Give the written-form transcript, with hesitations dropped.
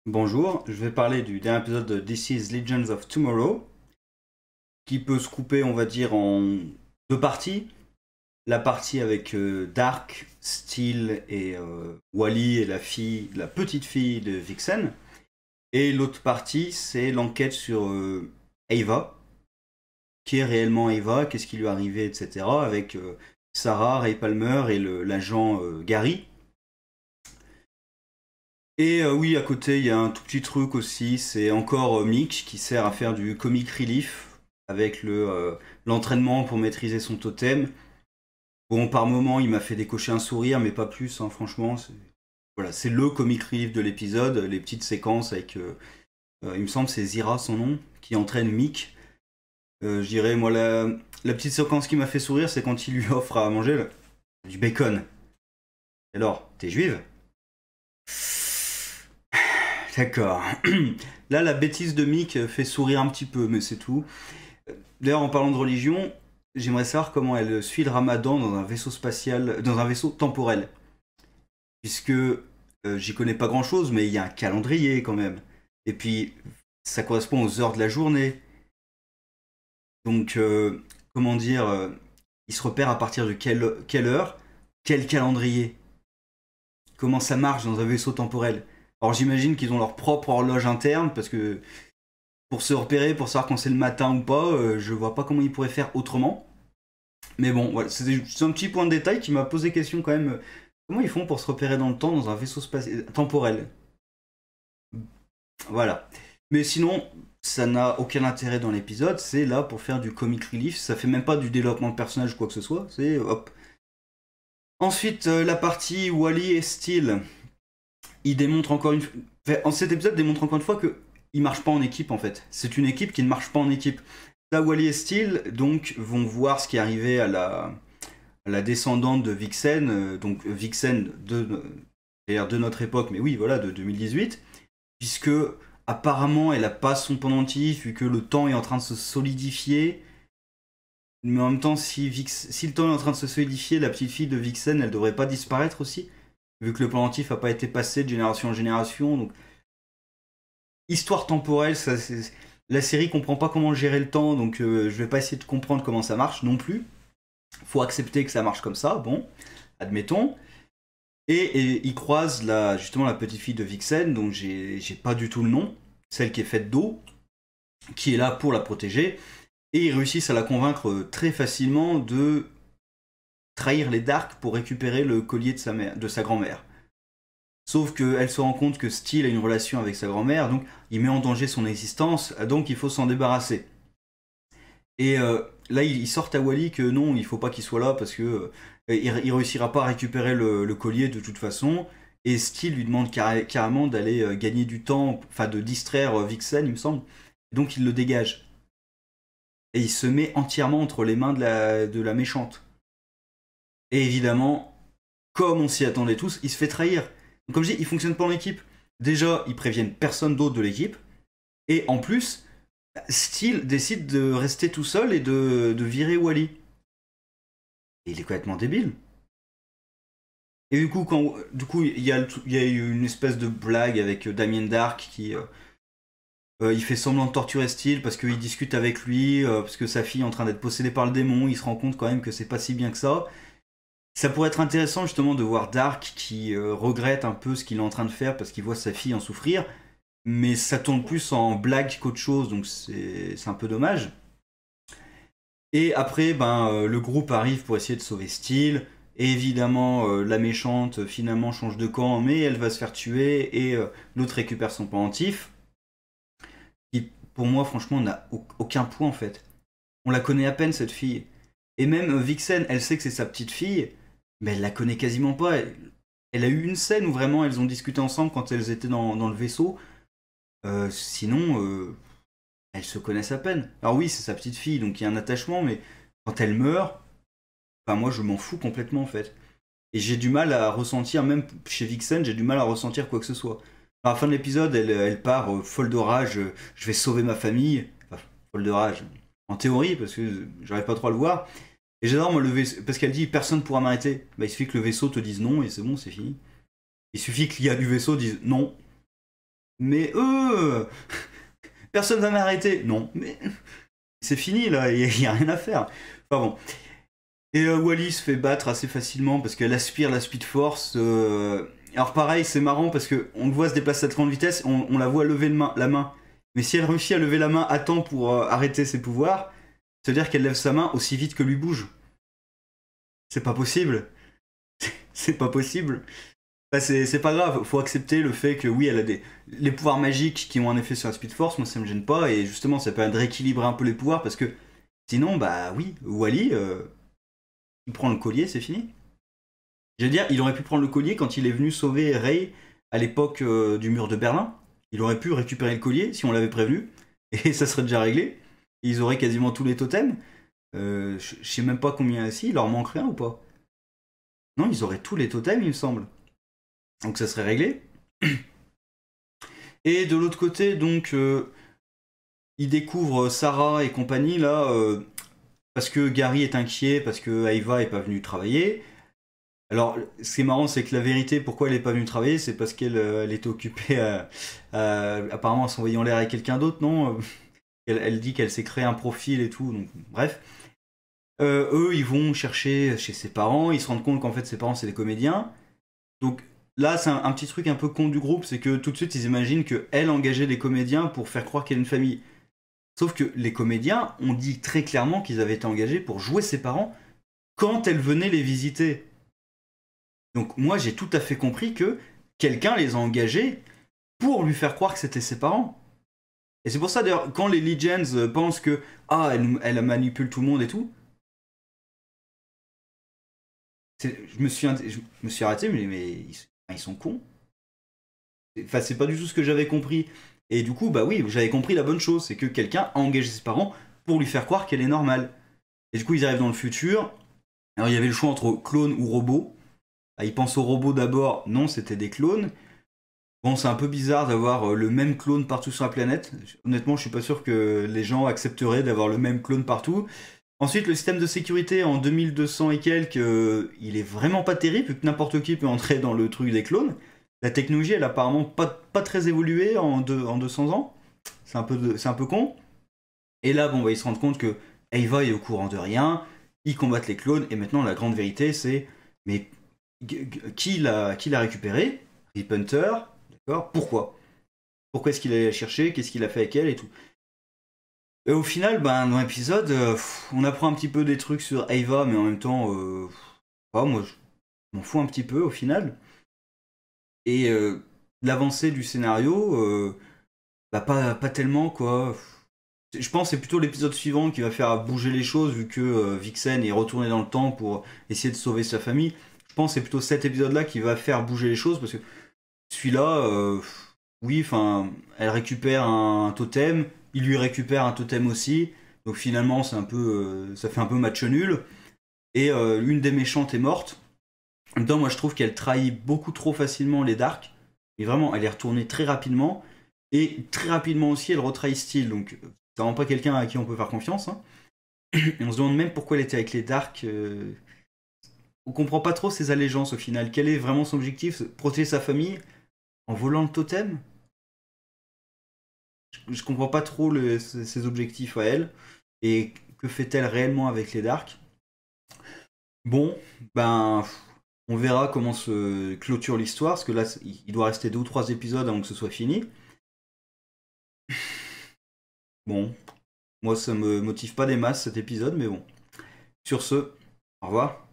Bonjour, je vais parler du dernier épisode de This is Legends of Tomorrow, qui peut se couper, on va dire, en deux parties. La partie avec Dark, Steel et Wally et la petite fille de Vixen. Et l'autre partie, c'est l'enquête sur Ava, qui est réellement Ava, qu'est-ce qui lui est arrivé, etc. Avec Sarah, Ray Palmer et l'agent Gary. Et oui, à côté, il y a un tout petit truc aussi, c'est encore Mick qui sert à faire du comic relief avec l'entraînement pour maîtriser son totem. Bon, par moment, il m'a fait décocher un sourire, mais pas plus, hein, franchement. Voilà, c'est le comic relief de l'épisode, les petites séquences avec, il me semble, c'est Zira son nom, qui entraîne Mick. Je dirais, moi, la petite séquence qui m'a fait sourire, c'est quand il lui offre à manger du bacon. Alors, t'es juive? D'accord. Là, la bêtise de Mick fait sourire un petit peu, mais c'est tout. D'ailleurs, en parlant de religion, j'aimerais savoir comment elle suit le ramadan dans un vaisseau spatial, dans un vaisseau temporel. Puisque j'y connais pas grand chose, mais il y a un calendrier quand même. Et puis, ça correspond aux heures de la journée. Donc, comment dire, il se repère à partir de quelle heure, quel calendrier. Comment ça marche dans un vaisseau temporel. Alors, j'imagine qu'ils ont leur propre horloge interne, parce que pour se repérer, pour savoir quand c'est le matin ou pas, je vois pas comment ils pourraient faire autrement. Mais bon, voilà, c'est un petit point de détail qui m'a posé question quand même. Comment ils font pour se repérer dans le temps dans un vaisseau spatial temporel? Voilà. Mais sinon, ça n'a aucun intérêt dans l'épisode. C'est là pour faire du comic relief. Ça fait même pas du développement de personnage ou quoi que ce soit. C'est hop. Ensuite, la partie Wally et Steel. Il démontre encore une. Enfin, cet épisode démontre encore une fois que il marche pas en équipe en fait. C'est une équipe qui ne marche pas en équipe. Là, Wally et Steel donc vont voir ce qui est arrivé à la descendante de Vixen, donc Vixen de notre époque, mais oui, voilà, de 2018, puisque apparemment elle a pas son pendentif, vu que le temps est en train de se solidifier. Mais en même temps, si le temps est en train de se solidifier, la petite fille de Vixen, elle devrait pas disparaître aussi, vu que le pendentif a pas été passé de génération en génération. Donc, histoire temporelle, la série comprend pas comment gérer le temps, donc je vais pas essayer de comprendre comment ça marche non plus. Faut accepter que ça marche comme ça, bon, admettons. Et il croise justement la petite fille de Vixen, dont j'ai pas du tout le nom, celle qui est faite d'eau, qui est là pour la protéger. Et ils réussissent à la convaincre très facilement de trahir les Dark pour récupérer le collier de sa grand-mère. Sauf qu'elle se rend compte que Steel a une relation avec sa grand-mère, donc il met en danger son existence, donc il faut s'en débarrasser. Et là, ils sortent à Wally que non, il faut pas qu'il soit là parce que il réussira pas à récupérer le collier de toute façon. Et Steel lui demande carrément d'aller gagner du temps, enfin de distraire Vixen, il me semble. Donc il le dégage. Et il se met entièrement entre les mains de la méchante. Et évidemment, comme on s'y attendait tous, il se fait trahir. Donc comme je dis, il fonctionne pas en équipe. Déjà, ils préviennent personne d'autre de l'équipe. Et en plus, Steel décide de rester tout seul et de virer Wally. Et il est complètement débile. Et du coup, il y a eu une espèce de blague avec Damien Dark qui il fait semblant de torturer Steel parce qu'il discute avec lui, parce que sa fille est en train d'être possédée par le démon. Il se rend compte quand même que c'est pas si bien que ça. Ça pourrait être intéressant justement de voir Dark qui regrette un peu ce qu'il est en train de faire parce qu'il voit sa fille en souffrir. Mais ça tourne plus en blague qu'autre chose, donc c'est un peu dommage. Et après, le groupe arrive pour essayer de sauver Steel. Et évidemment, la méchante finalement change de camp, mais elle va se faire tuer et l'autre récupère son pendentif. Qui, pour moi, franchement, n'a aucun point en fait. On la connaît à peine cette fille. Et même Vixen, elle sait que c'est sa petite fille, mais elle la connaît quasiment pas. Elle a eu une scène où vraiment elles ont discuté ensemble quand elles étaient dans le vaisseau. Sinon, elles se connaissent à peine. Alors oui, c'est sa petite fille, donc il y a un attachement, mais quand elle meurt, enfin moi je m'en fous complètement en fait. Et j'ai du mal à ressentir, même chez Vixen, j'ai du mal à ressentir quoi que ce soit. À la fin de l'épisode, elle part folle de rage, je vais sauver ma famille. Enfin, folle de rage, en théorie, parce que j'arrive pas trop à le voir. Et j'adore moi le vaisseau, parce qu'elle dit personne pourra m'arrêter. Bah, il suffit que le vaisseau te dise non et c'est bon, c'est fini. Il suffit qu'il y a du vaisseau dise non. Mais personne va m'arrêter. Non, mais c'est fini là, il y a rien à faire. Enfin bon. Et Wally se fait battre assez facilement parce qu'elle aspire la Speed Force. Alors pareil, c'est marrant parce que on le voit se déplacer à 30 vitesses, on la voit lever la main. Mais si elle réussit à lever la main à temps pour arrêter ses pouvoirs, ça veut dire qu'elle lève sa main aussi vite que lui bouge. C'est pas possible. C'est pas possible. Bah, c'est pas grave, faut accepter le fait que oui, elle a les pouvoirs magiques qui ont un effet sur la Speed Force, moi ça me gêne pas, et justement ça permet de rééquilibrer un peu les pouvoirs parce que sinon, bah oui, Wally, il prend le collier, c'est fini. Je veux dire, il aurait pu prendre le collier quand il est venu sauver Rey à l'époque du mur de Berlin. Il aurait pu récupérer le collier si on l'avait prévenu, et ça serait déjà réglé. Ils auraient quasiment tous les totems. Je sais même pas combien, si, il leur manquerait un ou pas. Non, ils auraient tous les totems, il me semble. Donc ça serait réglé. Et de l'autre côté, donc, il découvre Sarah et compagnie, là, parce que Gary est inquiet, parce que Ava est pas venue travailler. Alors, ce qui est marrant, c'est que la vérité, pourquoi elle est pas venue travailler, c'est parce qu'elle elle était occupée apparemment à s'envoyer en l'air avec quelqu'un d'autre, non? Elle dit qu'elle s'est créé un profil et tout, donc bref. Eux, ils vont chercher chez ses parents, ils se rendent compte qu'en fait ses parents c'est des comédiens. Donc là, c'est un petit truc un peu con du groupe, c'est que tout de suite ils imaginent qu'elle engageait des comédiens pour faire croire qu'elle a une famille. Sauf que les comédiens ont dit très clairement qu'ils avaient été engagés pour jouer ses parents quand elle venait les visiter. Donc moi j'ai tout à fait compris que quelqu'un les a engagés pour lui faire croire que c'était ses parents. Et c'est pour ça d'ailleurs quand les Legends pensent que elle manipule tout le monde et tout, je me suis arrêté mais ils sont cons. Enfin c'est pas du tout ce que j'avais compris. Et du coup bah oui j'avais compris la bonne chose, c'est que quelqu'un a engagé ses parents pour lui faire croire qu'elle est normale. Et du coup ils arrivent dans le futur. Alors il y avait le choix entre clone ou robot. Ah, ils pensent aux robots d'abord, non c'était des clones. Bon, c'est un peu bizarre d'avoir le même clone partout sur la planète. Honnêtement, je suis pas sûr que les gens accepteraient d'avoir le même clone partout. Ensuite, le système de sécurité en 2200 et quelques, il est vraiment pas terrible, vu que n'importe qui peut entrer dans le truc des clones. La technologie, elle a apparemment pas très évolué en 200 ans. C'est un peu con. Et là, bon, bah, ils se rendent compte que Ava est au courant de rien, ils combattent les clones, et maintenant la grande vérité, c'est mais qui l'a récupéré? Rip Hunter, d'accord? Pourquoi? Pourquoi est-ce qu'il allait la chercher? Qu'est-ce qu'il a fait avec elle et tout? Et au final, ben, dans l'épisode, on apprend un petit peu des trucs sur Ava, mais en même temps, moi, je m'en fous un petit peu au final. Et l'avancée du scénario, bah, pas tellement, quoi. Je pense que c'est plutôt l'épisode suivant qui va faire bouger les choses, vu que Vixen est retourné dans le temps pour essayer de sauver sa famille. Je pense que c'est plutôt cet épisode-là qui va faire bouger les choses, parce que celui-là, oui, enfin, elle récupère un totem, il lui récupère un totem aussi, donc finalement, c'est un peu, ça fait un peu match nul. Et une des méchantes est morte. En même temps, moi, je trouve qu'elle trahit beaucoup trop facilement les Dark. Et vraiment, elle est retournée très rapidement. Et très rapidement aussi, elle retrahit Steel. Donc, c'est vraiment pas quelqu'un à qui on peut faire confiance. Hein. Et on se demande même pourquoi elle était avec les Dark. On comprend pas trop ses allégeances au final. Quel est vraiment son objectif? Protéger sa famille en volant le totem? Je comprends pas trop ses objectifs à elle. Et que fait-elle réellement avec les Dark? Bon, ben, on verra comment se clôture l'histoire, parce que là, il doit rester 2 ou 3 épisodes avant que ce soit fini. Bon, moi, ça me motive pas des masses cet épisode, mais bon. Sur ce, au revoir.